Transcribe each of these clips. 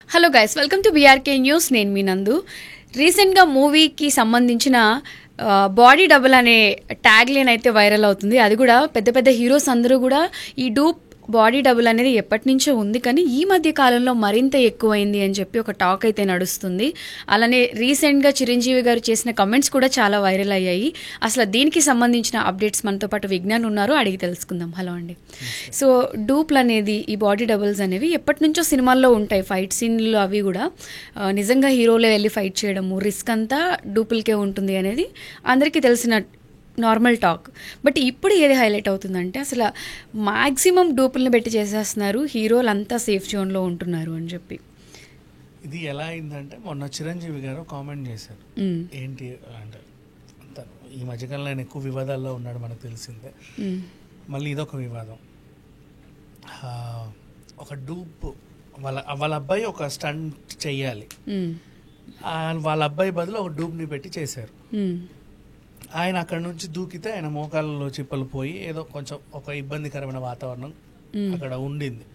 Hello guys, welcome to BRK news. నేను మీ నందు. రీసెంట్గా మూవీకి సంబంధించిన బాడీ డబుల్ అనే ట్యాగ్ లైన్ అయితే వైరల్ అవుతుంది. అది కూడా పెద్ద పెద్ద హీరోస్ అందరూ కూడా ఈ డూప్ బాడీ డబుల్ అనేది ఎప్పటి నుంచో ఉంది, కానీ ఈ మధ్య కాలంలో మరింత ఎక్కువైంది అని చెప్పి ఒక టాక్ అయితే నడుస్తుంది. అలానే రీసెంట్గా చిరంజీవి గారు చేసిన కమెంట్స్ కూడా చాలా వైరల్ అయ్యాయి. అసలు దీనికి సంబంధించిన అప్డేట్స్ మనతో పాటు విజ్ఞాన్ ఉన్నారు, అడిగి తెలుసుకుందాం. హలో అండి. సో డూప్లు అనేది, ఈ బాడీ డబుల్స్ అనేవి ఎప్పటి నుంచో సినిమాల్లో ఉంటాయి. ఫైట్ సీన్లు అవి కూడా నిజంగా హీరోలే వెళ్ళి ఫైట్ చేయడము, రిస్క్ అంతా డూపులకే ఉంటుంది అనేది అందరికీ తెలిసిన నార్మల్ టాక్. బట్ ఇప్పుడు ఏది హైలైట్ అవుతుందంటే అసలు మ్యాక్సిమం డూపుల్ని పెట్టి చేసేస్తున్నారు, హీరోలు అంతా సేఫ్ జోన్లో ఉంటున్నారు అని చెప్పి. ఇది ఎలా అయిందంటే మొన్న చిరంజీవి గారు కామెంట్ చేశారు. ఏంటి అంటే ఈ మధ్యకాలంలో ఆయన ఎక్కువ వివాదాల్లో ఉన్నాడు, మనకు తెలిసిందే. మళ్ళీ ఇదొక వివాదం. ఒక డూప్ వాళ్ళ అబ్బాయి ఒక స్టంట్ చెయ్యాలి, వాళ్ళ అబ్బాయి బదులు ఒక డూప్ని పెట్టి చేశారు. ఆయన అక్కడ నుంచి దూకితే ఆయన మోకాళ్ళలో చిప్పలు పోయి ఏదో కొంచెం ఒక ఇబ్బందికరమైన వాతావరణం అక్కడ ఉండింది.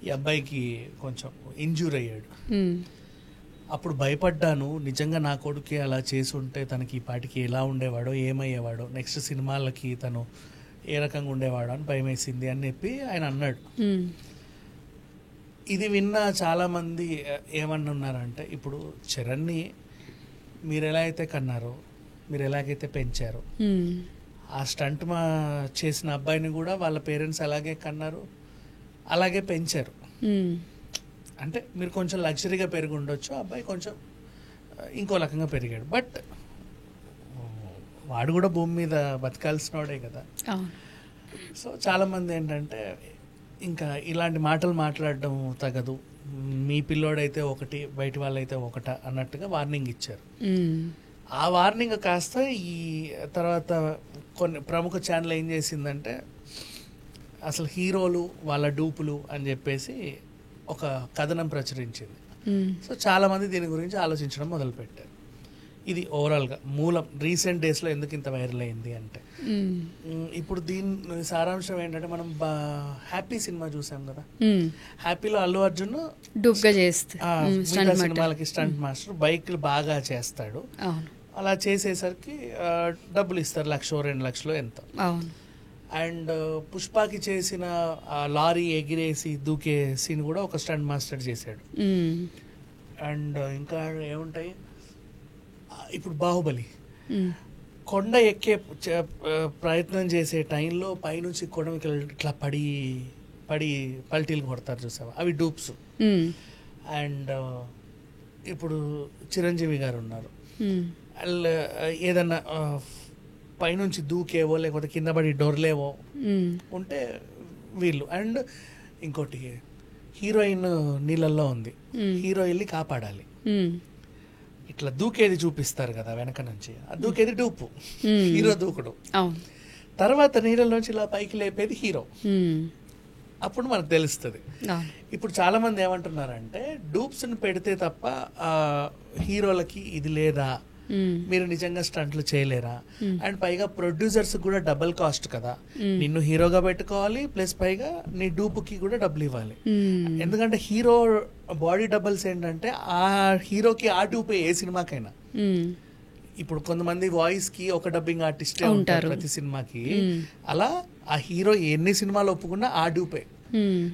ఈ అబ్బాయికి కొంచెం ఇంజూర్ అయ్యాడు. అప్పుడు భయపడ్డాను, నిజంగా నా కొడుకే అలా చేసి ఉంటే తనకి ఈ పాటికి ఎలా ఉండేవాడో, ఏమయ్యేవాడో, నెక్స్ట్ సినిమాలకి తను ఏ రకంగా ఉండేవాడో అని భయం వేసింది అని చెప్పి ఆయన అన్నాడు. ఇది విన్న చాలామంది ఏమన్నారంటే, ఇప్పుడు చరణ్ని మీరు ఎలా అయితే కన్నారో, మీరు ఎలాగైతే పెంచారో, ఆ స్టంట్ చేసిన అబ్బాయిని కూడా వాళ్ళ పేరెంట్స్ అలాగే కన్నారు, అలాగే పెంచారు. అంటే మీరు కొంచెం లగ్జరీగా పెరిగి ఉండొచ్చు, అబ్బాయి కొంచెం ఇంకో రకంగా పెరిగాడు. బట్ వాడు కూడా భూమి మీద బతకాల్సిన వాడే కదా. సో చాలామంది ఏంటంటే ఇంకా ఇలాంటి మాటలు మాట్లాడడం తగదు, మీ పిల్లోడైతే ఒకటి, బయట వాళ్ళైతే ఒకట అన్నట్టుగా వార్నింగ్ ఇచ్చారు. ఆ వార్నింగ్ కాస్త ఈ తర్వాత కొన్ని ప్రముఖ ఛానల్ ఏం చేసిందంటే అసలు హీరోలు వాళ్ళ డూపులు అని చెప్పేసి ఒక కథనం ప్రచురించింది. సో చాలామంది దీని గురించి ఆలోచించడం మొదలుపెట్టారు. ఇది ఓవరాల్గా మూలం రీసెంట్ డేస్లో ఎందుకు ఇంత వైరల్ అయింది అంటే, ఇప్పుడు దీని సారాంశం ఏంటంటే, మనం హ్యాపీ సినిమా చూసాం కదా, హ్యాపీలో అల్లు అర్జున్ డూప్గా చేస్తే సినిమాలకి స్టంట్ మాస్టర్ బైక్లు బాగా చేస్తాడు. అలా చేసేసరికి డబ్బులు ఇస్తారు, 1,00,000 2,00,000 ఎంత. అండ్ పుష్పకి చేసిన లారీ ఎగిరేసి దూకే సీన్ కూడా ఒక స్టంట్ మాస్టర్ చేశాడు. అండ్ ఇంకా ఏముంటాయి, ఇప్పుడు బాహుబలి కొండ ఎక్కే ప్రయత్నం చేసే టైంలో పైనుంచి కొండకి ఇట్లా పడి పల్టీలు కొడతారు చూసావా, అవి డూప్స్. అండ్ ఇప్పుడు చిరంజీవి గారు ఉన్నారు, ఏదన్నా పైనుంచి దూకేవో లేకపోతే కింద పడి డొర్లేవో ఉంటే వీళ్ళు. అండ్ ఇంకోటి, హీరోయిన్ నీళ్ళల్లో ఉంది, హీరో వెళ్ళి కాపాడాలి, ఇట్లా దూకేది చూపిస్తారు కదా వెనక నుంచి, ఆ దూకేది డూపు, హీరో దూకుడు. తర్వాత నీళ్ళలోంచి ఇలా పైకి లేపేది హీరో. అప్పుడు మనకు తెలుస్తుంది. ఇప్పుడు చాలా మంది ఏమంటున్నారంటే, డూప్స్ ని పెడితే తప్ప హీరోలకి ఇది లేదా, మీరు నిజంగా స్టంట్లు చేయలేరా, అండ్ పైగా ప్రొడ్యూసర్స్ కూడా డబుల్ కాస్ట్ కదా, నిన్ను హీరోగా పెట్టుకోవాలి ప్లస్ పైగా నీ డూపుకి కూడా డబ్బులు ఇవ్వాలి. ఎందుకంటే హీరో బాడీ డబుల్స్ ఏంటంటే ఆ హీరోకి ఆ డూపే ఏ సినిమాకైనా. ఇప్పుడు కొంతమంది వాయిస్ కి ఒక డబ్బింగ్ ఆర్టిస్టే ఉంటారు ప్రతి సినిమాకి, అలా ఆ హీరో ఎన్ని సినిమాలు ఒప్పుకున్నా ఆ డూపే.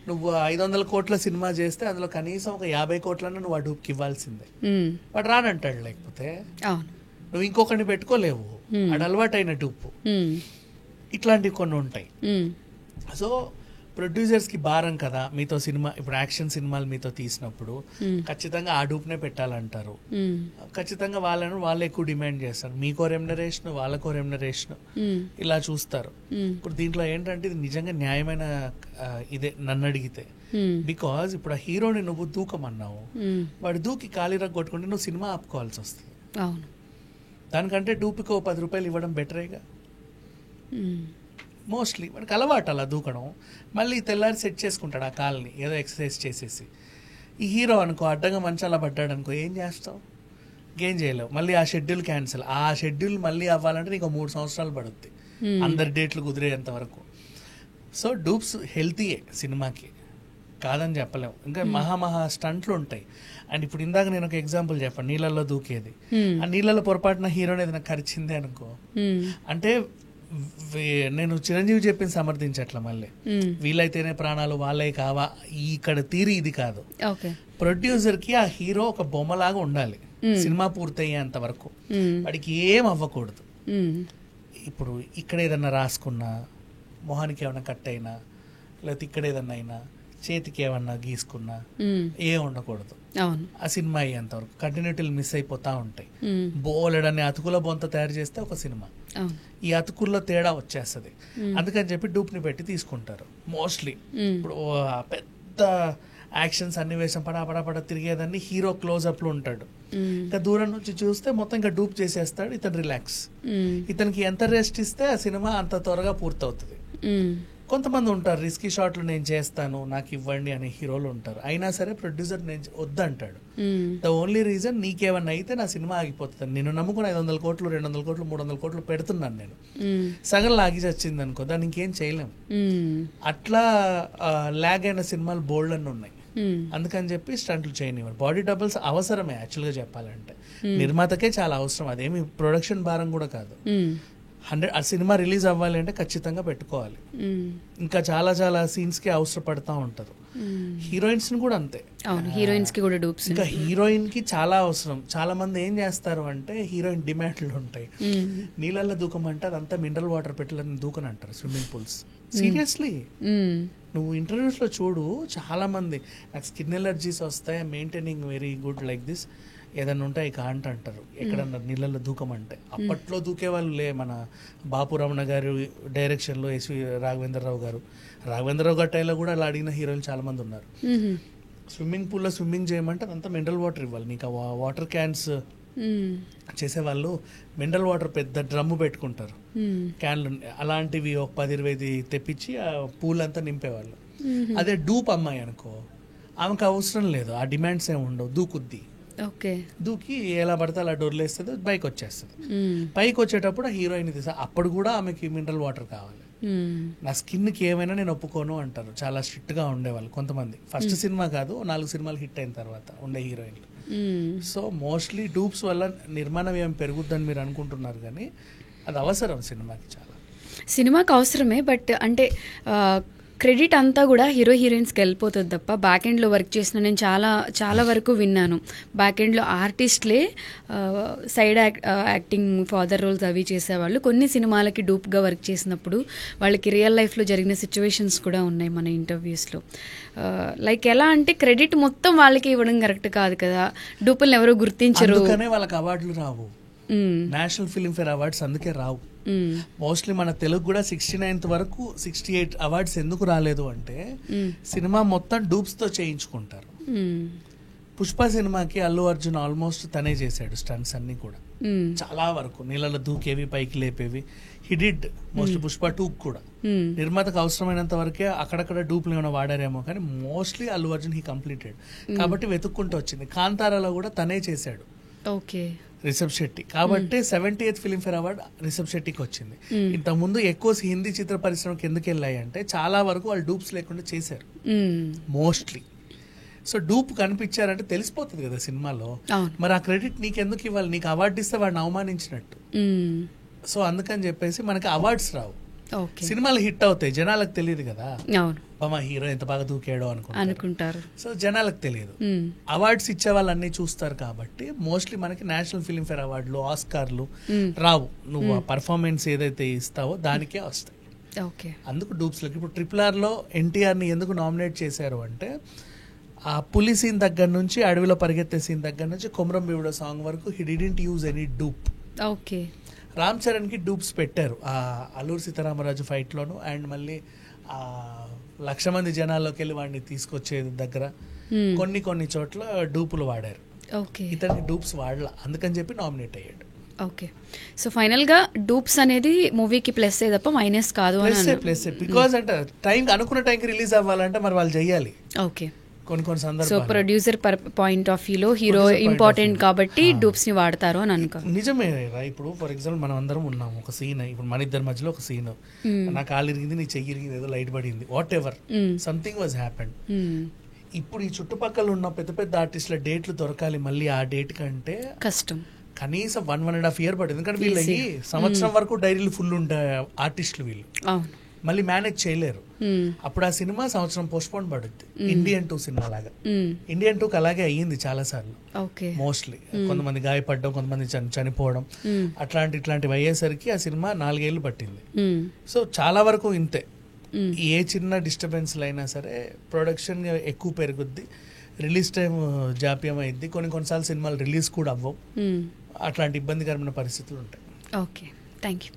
నువ్వు 500 కోట్ల సినిమా చేస్తే అందులో కనీసం ఒక 50 కోట్లన్నా నువ్వు ఆ డూప్కి ఇవ్వాల్సిందే. వాడు రానంటాడు, లేకపోతే నువ్వు ఇంకొకరిని పెట్టుకోలేవు, అది అలవాటైన డూపు. ఇట్లాంటివి కొన్ని ఉంటాయి. సో ప్రొడ్యూసర్స్ కి భారం కదా, మీతో సినిమా, ఇప్పుడు యాక్షన్ సినిమాలు మీతో తీసినప్పుడు ఖచ్చితంగా ఆ డూప్నే పెట్టాలంటారు. ఖచ్చితంగా వాళ్ళే ఎక్కువ డిమాండ్ చేస్తారు, మీకో రెమ్యునరేషన్ వాళ్ళకో రెమ్యునరేషన్ ఇలా చూస్తారు. ఇప్పుడు దీంట్లో ఏంటంటే ఇది నిజంగా న్యాయమైన ఇదే నన్ను అడిగితే. బికాజ్ ఇప్పుడు ఆ హీరోని నువ్వు దూకమన్నావు, వాడు దూకి ఖాళీ కొట్టుకుంటే నువ్వు సినిమా ఆపుకోవాల్సి వస్తుంది. దానికంటే డూప్కి ఓ 10 రూపాయలు ఇవ్వడం బెటరేగా. మోస్ట్లీ మనకు అలవాటు అలా దూకడం, మళ్ళీ తెల్లారి సెట్ చేసుకుంటాడు ఆ కాల్ని ఏదో ఎక్సర్సైజ్ చేసేసి. ఈ హీరో అనుకో అడ్డంగా మంచాల పడ్డాడు అనుకో, ఏం చేస్తావు, ఏం చేయలేవు. మళ్ళీ ఆ షెడ్యూల్ క్యాన్సిల్, ఆ షెడ్యూల్ మళ్ళీ అవ్వాలంటే నీకు 3 సంవత్సరాలు పడుద్ది, అందరి డేట్లు కుదిరేంత వరకు. సో డూప్స్ హెల్తీయే సినిమాకి, కాదని చెప్పలేము. ఇంకా మహా స్టంట్లు ఉంటాయి. అండ్ ఇప్పుడు ఇందాక నేను ఒక ఎగ్జాంపుల్ చెప్పాను, నీళ్ళల్లో దూకేది. ఆ నీళ్ళలో పొరపాటున హీరోని ఏదైనా కరిచింది అనుకో, అంటే నేను చిరంజీవి చెప్పింది సమర్థించట్ల, మళ్ళీ వీళ్ళైతేనే ప్రాణాలు వాళ్ళే కావా, ఇక్కడ తీరి ఇది కాదు. ప్రొడ్యూసర్ కి ఆ హీరో ఒక బొమ్మలాగా ఉండాలి సినిమా పూర్తయ్యేంత వరకు. వాడికి ఏం అవ్వకూడదు. ఇప్పుడు ఇక్కడ ఏదన్నా రాసుకున్నా, మొహానికి ఏమన్నా కట్ అయినా, లేకపోతే ఇక్కడ ఏదన్నా అయినా, చేతికి ఏమన్నా గీసుకున్నా ఏం ఉండకూడదు. ఆ సినిమా అయ్యేంత వరకు కంటిన్యూటీలు మిస్ అయిపోతా ఉంటాయి. బోలెడని అతుకుల బొంత తయారు చేస్తే ఒక సినిమా, ఈ అతుకుల్లో తేడా వచ్చేస్తుంది. అందుకని చెప్పి డూప్ని పెట్టి తీసుకుంటారు మోస్ట్లీ. ఇప్పుడు పెద్ద యాక్షన్ సన్నివేశం పడా తిరిగేదాన్ని హీరో క్లోజ్అప్ లో ఉంటాడు, ఇంకా దూరం నుంచి చూస్తే మొత్తం ఇంకా డూప్ చేసేస్తాడు. ఇతను రిలాక్స్, ఇతనికి ఎంత రెస్ట్ ఇస్తే ఆ సినిమా అంత త్వరగా పూర్తవుతుంది. కొంతమంది ఉంటారు రిస్కీ షాట్లు నేను చేస్తాను నాకు ఇవ్వండి అనే హీరోలు ఉంటారు. అయినా సరే ప్రొడ్యూసర్ నేను వద్దంటాడు. ద ఓన్లీ రీజన్ నీకేమన్నా అయితే నా సినిమా ఆగిపోతుంది. నేను నమ్ముకుని 500 కోట్లు 200 కోట్లు 300 కోట్లు పెడుతున్నాను, నేను సగం లాగి వచ్చింది అనుకో, దాన్ని ఇంకేం చేయలేము. అట్లా లాగ్ అయిన సినిమాలు బోల్డ్ అని ఉన్నాయి. అందుకని చెప్పి స్టంట్లు చేయనివ్వరు. బాడీ డబుల్స్ అవసరమే యాక్చువల్గా చెప్పాలంటే, నిర్మాతకే చాలా అవసరం. అదేమి ప్రొడక్షన్ భారం కూడా కాదు. 100 ఆ సినిమా రిలీజ్ అవ్వాలి అంటే ఖచ్చితంగా పెట్టుకోవాలి. ఇంకా చాలా చాలా సీన్స్ కి అవసరపడతా ఉంటారు. హీరోయిన్స్ ని కూడా అంతే, హీరోయిన్స్ కి కూడా డూప్స్. ఇంకా హీరోయిన్ కి చాలా అవసరం. చాలా మంది ఏం చేస్తారు అంటే హీరోయిన్ డిమాండ్లు ఉంటాయి, నీళ్ళల్లో దూకమంటే అదంతా మినరల్ వాటర్ పెట్టాలని దూకని అంటారు, స్విమ్మింగ్ పూల్స్. సీరియస్లీ నువ్వు ఇంటర్వ్యూస్ లో చూడు, చాలా మంది నాకు స్కిన్ ఎలర్జీస్ వస్తాయి, maintaining very good like this, ఏదన్నా ఉంటాయి కాంట అంటారు ఎక్కడన్నా నీళ్ళల్లో దూకమంటే. అప్పట్లో దూకేవాళ్ళు మన బాపు రమణ గారు డైరెక్షన్లో ఎస్వి రాఘవేంద్రరావు గారు టైంలో కూడా అలా అడిగిన హీరోయిన్లు చాలా మంది ఉన్నారు. స్విమ్మింగ్ పూల్లో స్విమ్మింగ్ చేయమంటే అదంతా మినరల్ వాటర్ ఇవ్వాలి నీకు. వాటర్ క్యాన్స్ చేసేవాళ్ళు మినరల్ వాటర్ పెద్ద డ్రమ్ము పెట్టుకుంటారు, క్యాన్లు అలాంటివి ఒక 10-20 తెప్పించి ఆ పూల్ అంతా నింపేవాళ్ళు. అదే డూప్ అమ్మాయి అనుకో, ఆమెకు అవసరం లేదు, ఆ డిమాండ్స్ ఏమి ఉండవు, దూకుద్ది. దూకి ఎలా పడితే అలా డోర్లేస్తుంది, పైకి వచ్చేస్తుంది. పైకి వచ్చేటప్పుడు ఆ హీరోయిన్ తీసా, అప్పుడు కూడా ఆమెకి మినరల్ వాటర్ కావాలి. నా స్కిన్కి ఏమైనా నేను ఒప్పుకోను అంటారు. చాలా స్ట్రిక్ట్ గా ఉండేవాళ్ళు కొంతమంది. ఫస్ట్ సినిమా కాదు, 4 సినిమాలు హిట్ అయిన తర్వాత ఉండే హీరోయిన్లు. సో మోస్ట్లీ డూప్స్ వల్ల నిర్మాణం ఏం పెరుగుద్దని మీరు అనుకుంటున్నారు, కానీ అది అవసరం సినిమాకి, చాలా సినిమాకి అవసరమే. బట్ అంటే క్రెడిట్ అంతా కూడా హీరో హీరోయిన్స్కి వెళ్ళిపోతుంది తప్ప బ్యాక్ ఎండ్లో వర్క్ చేసిన నేను చాలా వరకు విన్నాను. బ్యాక్ ఎండ్లో ఆర్టిస్ట్లే సైడ్ యాక్టింగ్ ఫాదర్ రోల్స్ అవి చేసేవాళ్ళు. కొన్ని సినిమాలకి డూప్గా వర్క్ చేసినప్పుడు వాళ్ళకి రియల్ లైఫ్లో జరిగిన సిచ్యువేషన్స్ కూడా ఉన్నాయి మన ఇంటర్వ్యూస్లో. లైక్ ఎలా అంటే క్రెడిట్ మొత్తం వాళ్ళకి ఇవ్వడం కరెక్ట్ కాదు కదా, డూపుల్ని ఎవరో గుర్తించరు, వాళ్ళకి అవార్డులు రావు. నేషనల్ ఫిల్మ్ఫేర్ అవార్డ్స్ అందుకే రావు. మోస్ట్లీ మన తెలుగు కూడా 69th వరకు 68 అవార్డ్స్ ఎందుకు రాలేదు అంటే సినిమా మొత్తం డూప్స్ తో చేయించుకుంటారు. పుష్ప సినిమాకి అల్లు అర్జున్ ఆల్మోస్ట్ తనే చేశాడు స్టంట్స్ అన్ని కూడా, చాలా వరకు నీళ్ళలో దూకేవి పైకి లేపేవి హి డిడ్ మోస్ట్లీ. పుష్ప 2 కూడా నిర్మాతకు అవసరమైనంత వరకే అక్కడక్కడ డూప్లు ఏమైనా వాడారేమో, కానీ mostly Allu Arjun he completed. కాబట్టి వెతుక్కుంటూ వచ్చింది. కాంతారాలో కూడా తనే చేశాడు, రిషబ్ శెట్టి. కాబట్టి 78th ఫిల్మ్ఫేర్ అవార్డ్ రిషబ్ శెట్టికి వచ్చింది. ఇంతకుముందు ఎక్కువ హిందీ చిత్ర పరిశ్రమకి ఎందుకు వెళ్ళాయి అంటే చాలా వరకు వాళ్ళు డూప్స్ లేకుండా చేశారు మోస్ట్లీ. సో డూప్ కనిపించారంటే తెలిసిపోతుంది కదా సినిమాలో, మరి ఆ క్రెడిట్ నీకెందుకు ఇవ్వాలి? నీకు అవార్డు ఇస్తే వాడిని అవమానించినట్టు. సో అందుకని చెప్పేసి మనకి అవార్డ్స్ రావు. సినిమాలు హిట్ అవుతాయి, జనాలకు తెలియదు కదా, మా హీరో ఎంత బాగా దూకాడో అనుకుంటారు. సో జనాలకు తెలియదు. అవార్డ్స్ ఇచ్చే వాళ్ళు అన్ని చూస్తారు కాబట్టి మోస్ట్లీ మనకి నేషనల్ ఫిల్మ్ఫేర్ అవార్డులు, ఆస్కార్లు రావు. నువ్వు ఆ పర్ఫార్మెన్స్ ఏదైతే ఇస్తావో దానికే వస్తాయి. అందుకు డూప్స్. ఇప్పుడు RRR లో ఎన్టీఆర్ ని ఎందుకు నామినేట్ చేశారు అంటే ఆ పులి సీన్ దగ్గర నుంచి అడవిలో పరిగెత్తే సీన్ దగ్గర నుంచి కొమరం భీముడో సాంగ్ వరకు he didn't use any dupe. Ram Charan కి డూప్స్ పెట్టారు ఆ అల్లూరి సీతారామరాజు ఫైట్ లోను, అండ్ మళ్ళీ ఆ 1,00,000 మంది జనాల్లోకి వెళ్ళి వాడిని తీసుకొచ్చే దగ్గర కొన్ని చోట్ల డూపులు వాడారు. ఇతనికి డూప్స్ వాడలా, అందుకని చెప్పి నామినేట్ అయ్యాడు. ఓకే, సో ఫైనల్ గా డూప్స్ అనేది మూవీకి ప్లస్ తప్ప మైనస్ కాదు. ప్లస్ బికాజ్ అంటే టైం అనుకున్న టైంకి రిలీజ్ అవ్వాలంటే మరి వాళ్ళు చెయ్యాలి. ఓకే, కొన్ని కొన్ని సో సందర్భాలు ప్రొడ్యూసర్ పాయింట్ ఆఫ్ వ్యూలో hero Producer point of important view. కాబట్టి డూప్స్ ని వాడతారు అని అనుకో. నిజమే రా. ఇప్పుడు ఫర్ ఎగ్జాంపుల్ మనం అందరం ఉన్నాం, ఒక సీన్, ఇప్పుడు మన ఇద్దరి మధ్యలో ఒక సీన్, నా కాలు ఇరిగింది, నీ చెయ్యి ఇరిగింది, ఏదో లైట్ పడింది, what ever something was happened. ఇప్పుడు ఈ చుట్టుపక్కల ఉన్న పెద్ద పెద్ద ఆర్టిస్టుల డేట్లు దొరకాలి మళ్ళీ ఆ డేట్ కంటే కష్టం. కనీసం 1.5 years పట్టింది. ఎందుకంటే వీళ్ళకి సంవత్సరం వరకు డైరీలు ఫుల్ ఉంటాయి ఆర్టిస్టులు, వీళ్ళు అవును. మళ్ళీ మేనేజ్ చేయలేరు. అప్పుడు ఆ సినిమా సంవత్సరం పోస్ట్పోన్ పడుద్ది. ఇండియన్ 2 సినిమా లాగా. ఇండియన్ 2కి అలాగే అయ్యింది చాలా సార్లు. ఓకే. మోస్ట్లీ కొంతమంది గాయపడడం, కొంతమంది చనిపోవడం, ఇట్లాంటివి అయ్యేసరికి ఆ సినిమా 4 years పట్టింది. సో చాలా వరకు ఇంతే. ఏ చిన్న డిస్టర్బెన్స్లు అయినా సరే ప్రొడక్షన్ ఎక్కువ పెరుగుద్ది, రిలీజ్ టైం జాప్యం అయింది, కొన్నిసార్లు సినిమాలు రిలీజ్ కూడా అవ్వవు, అట్లాంటి ఇబ్బందికరమైన పరిస్థితులు ఉంటాయి. Okay, thank you.